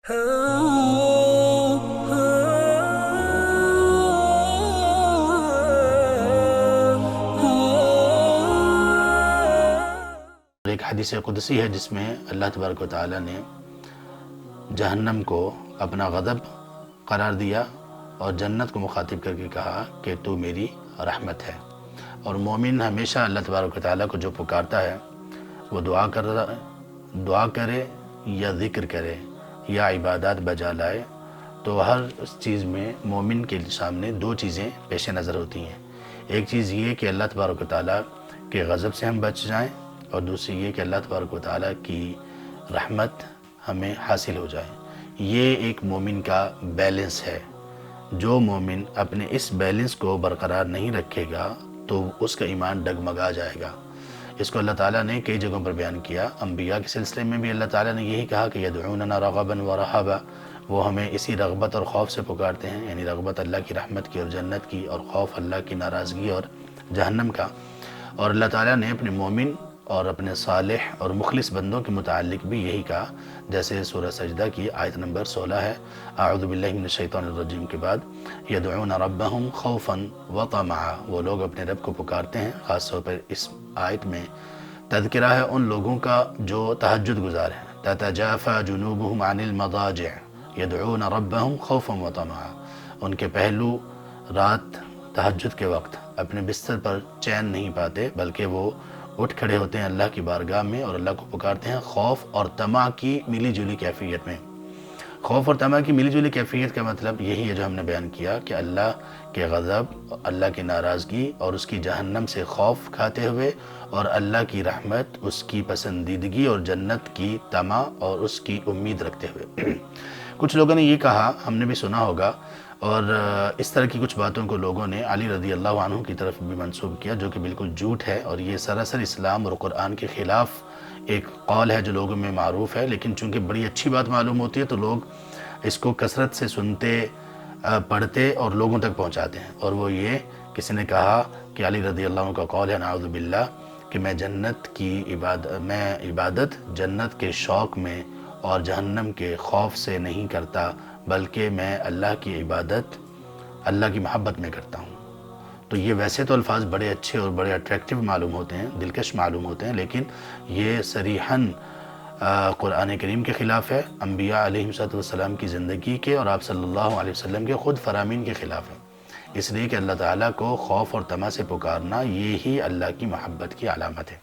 ایک حدیث قدسی ہے جس میں اللہ تبارک و تعالیٰ نے جہنم کو اپنا غضب قرار دیا اور جنت کو مخاطب کر کے کہا کہ تو میری رحمت ہے۔ اور مومن ہمیشہ اللہ تبارک و تعالیٰ کو جو پکارتا ہے وہ دعا کرے یا ذکر کرے یا عبادات بجا لائے، تو ہر چیز میں مومن کے سامنے دو چیزیں پیش نظر ہوتی ہیں۔ ایک چیز یہ کہ اللہ تبارک و تعالیٰ کے غضب سے ہم بچ جائیں، اور دوسری یہ کہ اللہ تبارک و تعالیٰ کی رحمت ہمیں حاصل ہو جائے۔ یہ ایک مومن کا بیلنس ہے۔ جو مومن اپنے اس بیلنس کو برقرار نہیں رکھے گا تو اس کا ایمان ڈگمگا جائے گا۔ اس کو اللہ تعالیٰ نے کئی جگہوں پر بیان کیا۔ انبیاء کے سلسلے میں بھی اللہ تعالیٰ نے یہی کہا کہ یدعوننا رغبا ورہبا، وہ ہمیں اسی رغبت اور خوف سے پکارتے ہیں، یعنی رغبت اللہ کی رحمت کی اور جنت کی، اور خوف اللہ کی ناراضگی اور جہنم کا۔ اور اللہ تعالیٰ نے اپنے مومن اور اپنے صالح اور مخلص بندوں کے متعلق بھی یہی کہا، جیسے سورہ سجدہ کی آیت نمبر 16 ہے، اعوذ باللہ من الشیطان الرجیم کے بعد یدعون ربہم خوفا وطمعا، وہ لوگ اپنے رب کو پکارتے ہیں۔ خاص طور پر اس آیت میں تذکرہ ہے ان لوگوں کا جو تہجد گزار ہیں، تتجافى جنوبهم عن المضاجع یدعون ربہم خوفا وطمعا، ان کے پہلو رات تہجد کے وقت اپنے بستر پر چین نہیں پاتے، بلکہ وہ اٹھ کھڑے ہوتے ہیں اللہ کی بارگاہ میں اور اللہ کو پکارتے ہیں خوف اور طمع کی ملی جلی کیفیت میں۔ خوف اور طمع کی ملی جلی کیفیت کا مطلب یہی ہے جو ہم نے بیان کیا، کہ اللہ کے غضب، اللہ کی ناراضگی اور اس کی جہنم سے خوف کھاتے ہوئے، اور اللہ کی رحمت، اس کی پسندیدگی اور جنت کی طمع اور اس کی امید رکھتے ہوئے۔ کچھ لوگوں نے یہ کہا، ہم نے بھی سنا ہوگا، اور اس طرح کی کچھ باتوں کو لوگوں نے علی رضی اللہ عنہ کی طرف بھی منسوب کیا، جو کہ بالکل جھوٹ ہے، اور یہ سراسر اسلام اور قرآن کے خلاف ایک قول ہے جو لوگوں میں معروف ہے، لیکن چونکہ بڑی اچھی بات معلوم ہوتی ہے تو لوگ اس کو کثرت سے سنتے، پڑھتے اور لوگوں تک پہنچاتے ہیں۔ اور وہ یہ، کسی نے کہا کہ علی رضی اللہ عنہ کا قول ہے نعوذ باللہ، کہ میں عبادت جنت کے شوق میں اور جہنم کے خوف سے نہیں کرتا، بلکہ میں اللہ کی عبادت اللہ کی محبت میں کرتا ہوں۔ تو یہ ویسے تو الفاظ بڑے اچھے اور بڑے اٹریکٹیو معلوم ہوتے ہیں، دلکش معلوم ہوتے ہیں، لیکن یہ صریحاً قرآن کریم کے خلاف ہے، انبیاء علیہم السلام کی زندگی کے اور آپ صلی اللہ علیہ وسلم کے خود فرامین کے خلاف ہے۔ اس لیے کہ اللہ تعالیٰ کو خوف اور طمع سے پکارنا یہی اللہ کی محبت کی علامت ہے۔